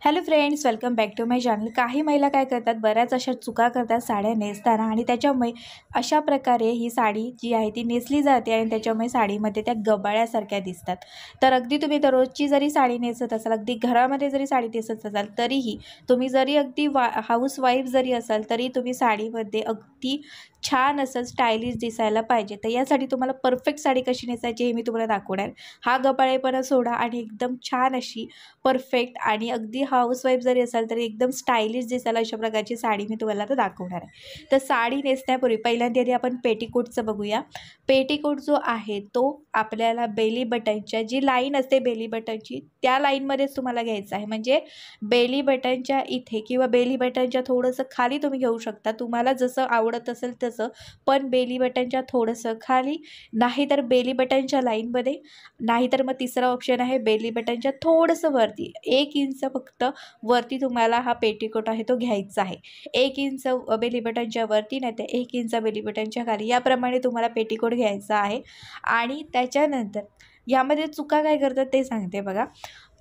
Hello friends, welcome back to my channel. काही महिला काय करतात, बऱ्याच अशा चुका करतात साड्या नेसताना आणि त्याच्यामुळे अशा प्रकारे ही साडी जी आहे ती नेसली जाते आणि त्याच्यामुळे साडीमध्ये त्या गबाळ्यासारख्या दिसतात. तर अगदी तुम्ही दररोजची जरी साडी नेसत असाल, अगदी घरामध्ये जरी साडी नेसत असाल, तरीही तुम्ही जरी अगदी हाऊसवाईफ जरी असाल तरी तुम्ही साडीमध्ये अगदी छान असं स्टायलिश दिसायला पाहिजे. तर यासाठी तुम्हाला परफेक्ट साडी कशी नेसायची हे मी तुम्हाला दाखवणार. हा गबाळेपणा सोडा आणि एकदम छान अशी परफेक्ट आणि अगदी हाऊसवाईफ जरी असाल तरी एकदम स्टायलिश दिसायला अशा प्रकारची साडी मी तुम्हाला आता दाखवणार आहे. तर साडी नेसण्यापूर्वी पहिल्यांदा आधी आपण पेटीकोटचं बघूया. पेटीकोट जो आहे तो आपल्याला बेली बटनच्या जी लाईन असते बेली बटनची त्या लाईनमध्येच तुम्हाला घ्यायचं आहे. म्हणजे बेली बटनच्या इथे किंवा बेली बटनच्या थोडंसं खाली तुम्ही घेऊ शकता, तुम्हाला जसं आवडत असेल तसं, पण बेली बटनच्या थोडंसं खाली, नाहीतर बेली बटनच्या लाईनमध्ये, नाहीतर मग तिसरा ऑप्शन आहे बेली बटनच्या थोडंसं वरती 1 इंच फक्त वरती तुम्हाला हा पेटीकोट आहे तो घ्यायचा आहे. 1 इंच बेली बटनच्या वरती, नाही तर 1 इंच बेली बटनच्या खाली, याप्रमाणे तुम्हाला पेटीकोट घ्यायचा आहे. आणि त्याच्यानंतर यामध्ये चुका काय करतात ते सांगते बघा,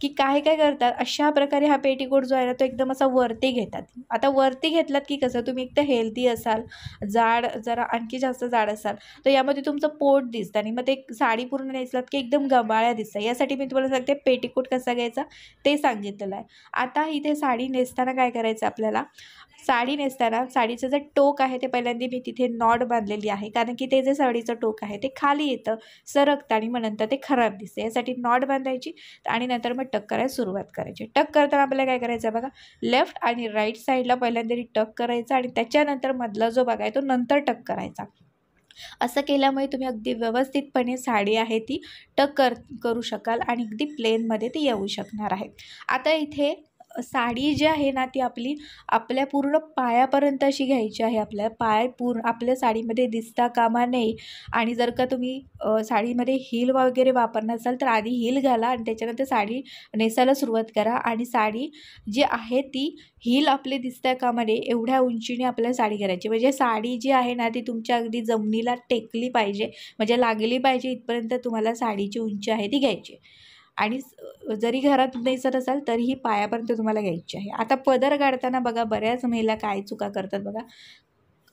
की काय करतात अशा प्रकारे हा पेटीकोट जो आहे ना तो एकदम असा वरती घेतात. आता वरती घेतलात की कसं, तुम्ही एक तर हेल्दी असाल, जाड, जरा आणखी जास्त जाड असाल तर यामध्ये तुमचं पोट दिसतं आणि मग ते साडी पूर्ण नेसलात की एकदम गबाळ्या दिसतं. यासाठी मी तुम्हाला सांगते पेटीकोट कसा घ्यायचा ते सांगितलेलं आहे. आता इथे साडी नेसताना काय करायचं आपल्याला, साडी नेसताना साडीचं जे टोक आहे ते पहिल्यांदा मी तिथे नॉट बांधलेली आहे, कारण की ते जे साडीचं टोक आहे ते खाली येतं, सरकतं आणि मग नंतर ते खराब दिसते. यासाठी नॉट बांधायची आणि नंतर मग टक करायला सुरुवात करायची. टक करताना आपल्याला काय करायचं आहे बघा, लेफ्ट आणि राईट साईडला पहिल्यांदा टक करायचा आणि त्याच्यानंतर मधला जो भाग आहे तो नंतर टक करायचा. असं केल्यामुळे तुम्ही अगदी व्यवस्थितपणे साडी आहे ती टक करू शकाल आणि अगदी प्लेनमध्ये ती येऊ शकणार आहे. आता इथे साडी जी आहे ना ती आपल्या पूर्ण पायापर्यंत अशी घ्यायची आहे. आपल्याला पाय पूर्ण आपल्या साडीमध्ये दिसता कामा नये. आणि जर का तुम्ही साडीमध्ये हील वगैरे वापरणार असाल तर आधी हील घाला आणि त्याच्यानंतर साडी नेसायला सुरुवात करा. आणि साडी जी आहे ती हील आपले दिसता कामा नये एवढ्या उंचीने आपल्याला साडी करायची. म्हणजे साडी जी आहे ना ती तुमच्या अगदी जमिनीला टेकली पाहिजे, म्हणजे लागली पाहिजे इथपर्यंत तुम्हाला साडीची उंची आहे ती घ्यायची. आणि जरी घरात नेसत असाल तरीही पायापर्यंत तुम्हाला घ्यायची आहे. आता पदर काढताना बघा, बऱ्याच महिला काय चुका करतात बघा,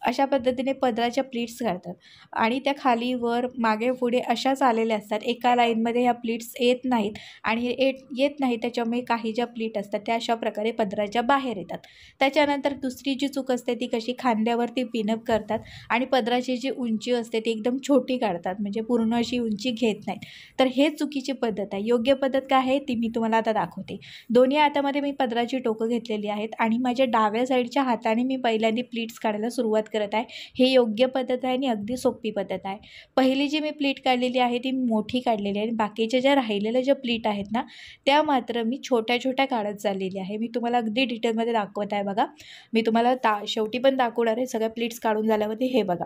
अशा पद्धतीने पदराच्या प्लीट्स काढतात आणि त्या खाली वर मागे पुढे अशाच आलेल्या असतात. एका लाईनमध्ये ह्या प्लीट्स येत नाहीत आणि येत नाही, त्याच्यामुळे काही ज्या प्लीट असतात त्या अशा प्रकारे पदराच्या बाहेर येतात. त्याच्यानंतर दुसरी जी चूक असते ती कशी, खांद्यावरती पिनअप करतात आणि पदराची जी उंची असते ती एकदम छोटी काढतात, म्हणजे पूर्ण अशी उंची घेत नाहीत. तर हे चुकीची पद्धत आहे. योग्य पद्धत काय आहे ती मी तुम्हाला आता दाखवते. दोन्ही हातामध्ये मी पदराची टोकं घेतलेली आहेत आणि माझ्या डाव्या साईडच्या हाताने मी पहिल्यांदा प्लीट्स काढायला सुरुवात करत आहे. हे योग्य पद्धत आहे आणि अगदी सोपी पद्धत आहे. पहिली जी मी प्लीट काढलेली आहे ती मोठी काढलेली आहे आणि बाकीच्या ज्या राहिलेल्या ज्या प्लीट आहेत ना त्या मात्र मी छोट्या छोट्या काढत चाललेली आहे. मी तुम्हाला अगदी डिटेलमध्ये दाखवत आहे बघा. मी तुम्हाला शेवटी पण दाखवणार आहे सगळ्या प्लीट्स काढून झाल्यावरती. हे बघा,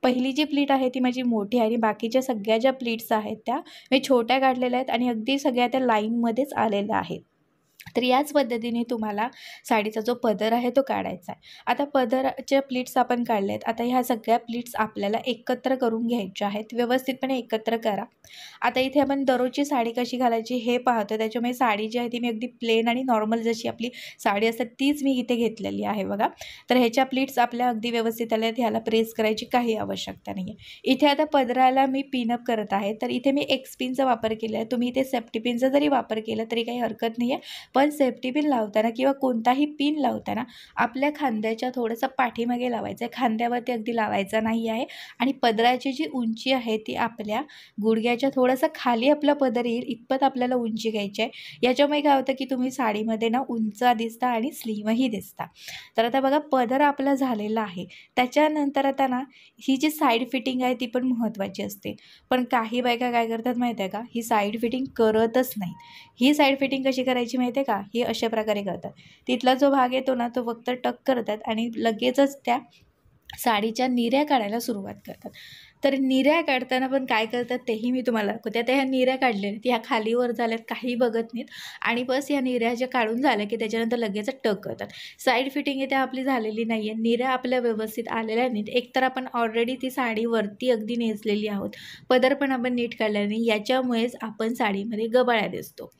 पहिली जी प्लीट आहे ती माझी मोठी आहे आणि बाकीच्या सगळ्या ज्या प्लीट्स आहेत त्या मी छोट्या काढलेल्या आहेत आणि अगदी सगळ्या त्या लाईनमध्येच आलेल्या आहेत. तर याच पद्धतीने तुम्हाला साडीचा जो पदर आहे तो काढायचा आहे. आता पदराच्या प्लीट्स आपण काढल्या आहेत. आता ह्या सगळ्या प्लीट्स आपल्याला एकत्र करून घ्यायच्या आहेत. व्यवस्थितपणे एकत्र करा. आता इथे आपण दररोजची साडी कशी घालायची हे पाहतो, त्याच्यामुळे साडी जी आहे ती मी अगदी प्लेन आणि नॉर्मल जशी आपली साडी असते तीच मी इथे घेतलेली आहे बघा. तर ह्याच्या प्लीट्स आपल्या अगदी व्यवस्थित आल्या आहेत. ह्याला प्रेस करायची काही आवश्यकता नाही आहे. इथे आता पदराला मी पिनअप करत आहे, तर इथे मी एक्स पिनचा वापर केला आहे. तुम्ही इथे सेफ्टी पिनचा जरी वापर केला तरी काही हरकत नाही आहे. पण सेफ्टी पिन लावताना किंवा कोणताही पिन लावताना आपल्या खांद्याच्या थोडंसं पाठीमागे लावायचं आहे, खांद्यावरती अगदी लावायचा नाही आहे. आणि पदराची जी उंची आहे ती आपल्या गुडघ्याच्या थोडंसं खाली आपला पदर येईल इतपत आपल्याला उंची घ्यायची आहे. याच्यामुळे काय होतं की तुम्ही साडीमध्ये ना उंच दिसता आणि स्लिमही दिसता. तर आता बघा, पदर आपला झालेला आहे. त्याच्यानंतर आता ना ही जी साईड फिटिंग आहे ती पण महत्त्वाची असते. पण काही बायका काय करतात माहिती आहे का, ही साईड फिटिंग करतच नाहीत. ही साईड फिटिंग कशी करायची माहिती आहे का, ही अशा प्रकारे करतात. तिथला जो भाग येतो ना तो फक्त टक करतात आणि लगेचच त्या साडीच्या निऱ्या काढायला सुरुवात करतात. तर निऱ्या काढताना पण काय करतात तेही मी तुम्हाला दाखवते. आता ह्या निऱ्या काढल्या आहेत, ह्या खालीवर झाल्यात, काही बघत नाहीत आणि बस ह्या निऱ्या ज्या काढून झाल्या की त्याच्यानंतर लगेच टक करतात. साईड फिटिंग आहे त्या आपली झालेली नाही आहे, निऱ्या आपल्या व्यवस्थित आलेल्या नाहीत. एकतर आपण ऑलरेडी ती साडी वरती अगदी नेसलेली आहोत, पदर पण आपण नीट काढलेला नाही, याच्यामुळेच आपण साडीमध्ये गबाळ्या दिसतो.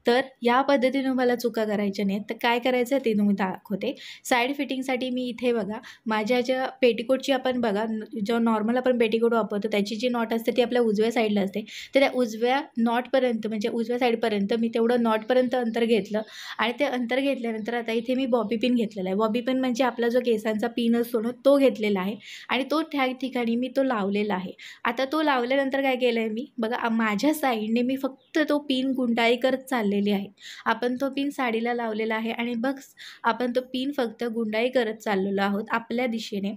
तर या पद्धतीने मला चुका करायच्या नाहीत. तर काय करायचं ते मी दाखवते. साईड फिटिंगसाठी मी इथे बघा माझ्या ज्या पेटीकोटची आपण बघा जो नॉर्मल आपण पेटीकोट वापरतो त्याची जी नॉट असते ती आपल्या उजव्या साईडला असते. तर त्या उजव्या नॉटपर्यंत म्हणजे उजव्या साईडपर्यंत मी तेवढं नॉटपर्यंत अंतर घेतलं आणि ते अंतर घेतल्यानंतर आता इथे मी बॉबी पिन घेतलेला आहे. बॉबी पिन म्हणजे आपला जो केसांचा पिन असतो ना तो घेतलेला आहे आणि तो त्या ठिकाणी मी तो लावलेला आहे. आता तो लावल्यानंतर काय केलं आहे मी बघा माझ्या साईडने मी फक्त तो पिन गुंडाळी करत चाललेली आहे. आपण तो पिन साडीला लावलेला आहे आणि बघ आपण तो पिन फक्त गुंडाळी करत चाललेलो आहोत आपल्या दिशेने.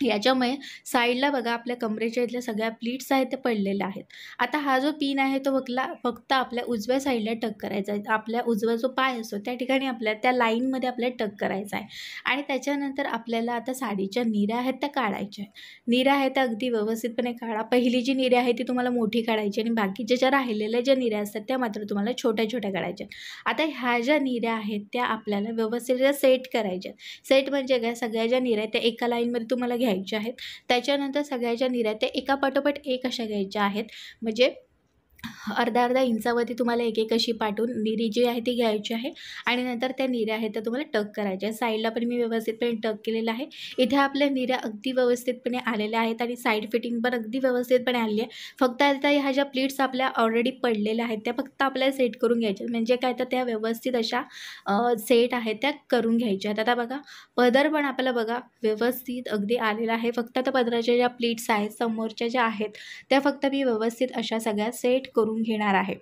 याच्यामुळे साईडला बघा आपल्या कमरेच्या इथल्या सगळ्या प्लीट्स आहेत ते पडलेल्या आहेत. आता हा जो पिन आहे तो फक्त आपल्या उजव्या साईडला टक करायचा आहे. आपल्या उजवा जो पाय असतो त्या ठिकाणी आपल्या त्या लाईनमध्ये आपल्याला टक करायचा आहे आणि त्याच्यानंतर आपल्याला आता साडीच्या निऱ्या आहेत त्या काढायच्या आहेत. निऱ्या आहेत त्या अगदी व्यवस्थितपणे काढा. पहिली जी निऱ्या आहे ती तुम्हाला मोठी काढायची आणि बाकीच्या ज्या राहिलेल्या ज्या निऱ्या असतात त्या मात्र तुम्हाला छोट्या छोट्या काढायच्या. आता ह्या ज्या निऱ्या आहेत त्या आपल्याला व्यवस्थित सेट करायच्या. सेट म्हणजे काय सगळ्या ज्या निऱ्या आहेत त्या एका लाईनमध्ये तुम्हाला घ्यायच्या आहेत. त्याच्यानंतर सगळ्याच्या निऱ्या त्या एकापाठोपाठ एक अशा घ्यायच्या आहेत. म्हणजे अर्धा इंचावरती तुम्हाला एक अशी पाठवून निरी जी आहे ती घ्यायची आहे आणि नंतर त्या निऱ्या आहेत त्या तुम्हाला टक करायच्या. साईडला पण मी व्यवस्थितपणे टक केलेलं आहे. इथे आपल्या निऱ्या अगदी व्यवस्थितपणे आलेल्या आहेत आणि साईड फिटिंग पण अगदी व्यवस्थितपणे आलेली आहे. फक्त आता ह्या ज्या प्लीट्स आपल्या ऑलरेडी पडलेल्या आहेत त्या फक्त आपल्याला सेट करून घ्यायच्या म्हणजे काय तर त्या व्यवस्थित अशा सेट आहेत त्या करून घ्यायच्या आहेत. आता बघा पदर पण आपल्याला बघा व्यवस्थित अगदी आलेला आहे. फक्त आता पदराच्या ज्या प्लीट्स आहेत समोरच्या ज्या आहेत त्या फक्त मी व्यवस्थित अशा सगळ्या सेट करून घेणार आहे.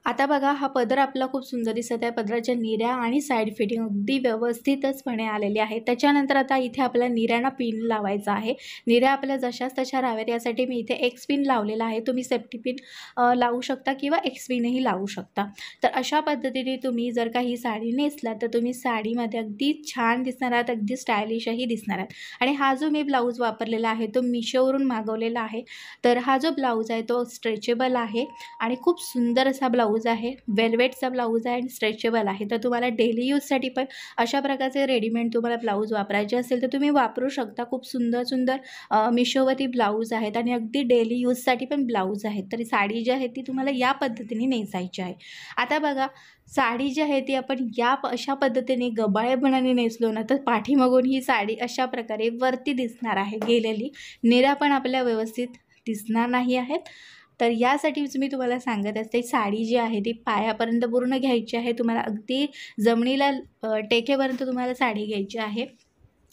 आता बघा हा पदर आपला खूप सुंदर दिसत आहे. पदराच्या निऱ्या आणि साईड फिटिंग अगदी व्यवस्थितचपणे आलेली आहे. त्याच्यानंतर आता इथे आपल्याला निऱ्यांना पिन लावायचा आहे. निऱ्या आपल्या जशाच तशा राहाव्यात यासाठी मी इथे एक्स पिन लावलेला आहे. तुम्ही सेफ्टी पिन लावू शकता किंवा एक्स पिनही लावू शकता. तर अशा पद्धतीने तुम्ही जर का ही साडी नेसला तर तुम्ही साडीमध्ये अगदी छान दिसणार आहात, अगदी स्टायलिशही दिसणार आहात. आणि हा जो मी ब्लाऊज वापरलेला आहे तो मिशोवरून मागवलेला आहे. तर हा जो ब्लाऊज आहे तो स्ट्रेचेबल आहे आणि खूप सुंदर असा ब्लाऊज आहे. वेल्वेटचा ब्लाऊज आहे आणि स्ट्रेचेबल आहे. तर तुम्हाला डेली यूजसाठी पण अशा प्रकारचे रेडीमेड तुम्हाला ब्लाऊज वापरायचे असेल तर तुम्ही वापरू शकता. खूप सुंदर मिशोवरती ब्लाऊज आहेत आणि अगदी डेली यूजसाठी पण ब्लाऊज आहेत. तर साडी जी आहे ती तुम्हाला या पद्धतीने नेसायची आहे. आता बघा साडी जी आहे ती आपण अशा पद्धतीने गबाळेपणाने नेसलो ना तर पाठीमागून ही साडी अशा प्रकारे वरती दिसणार आहे गेलेली. निऱ्या पण आपल्या व्यवस्थित दिसणार नाही आहेत. तर यासाठीच मी तुम्हाला सांगत असते साडी जी आहे ती पायापर्यंत पूर्ण घ्यायची आहे. तुम्हाला अगदी जमिनीला टेकेपर्यंत तुम्हाला साडी घ्यायची आहे.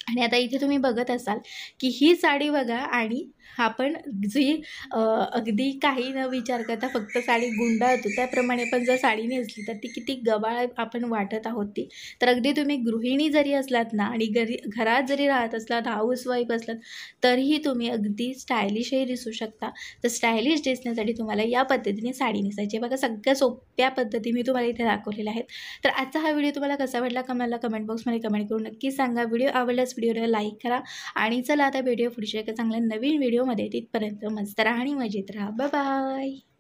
आणि आता इथे तुम्ही बघत असाल की ही साडी बघा आणि आपण जी अगदी काही न विचार करता फक्त साडी गुंडाळतो त्याप्रमाणे पण जर साडी नेसली तर ती किती गबाळ आपण वाटत आहोत ती. तर अगदी तुम्ही गृहिणी जरी असलात ना आणि घरात जरी राहत असलात हाऊसवाईफ असलात तरीही तुम्ही अगदी स्टायलिशही दिसू शकता. तर स्टायलिश दिसण्यासाठी तुम्हाला या पद्धतीने साडी नेसायची. बघा सगळ्या सोप्या पद्धती मी तुम्हाला इथे दाखवलेल्या आहेत. तर आजचा हा व्हिडिओ तुम्हाला कसा वाटला मला कमेंट बॉक्समध्ये कमेंट करून नक्की सांगा. व्हिडिओ आवडल्यास व्हिडिओला लाईक करा आणि चला आता व्हिडिओ पुढच्या एका चांगल्या नवीन व्हिडिओमध्ये तिथपर्यंत मस्त राहा आणि मजेत राहा. Bye bye.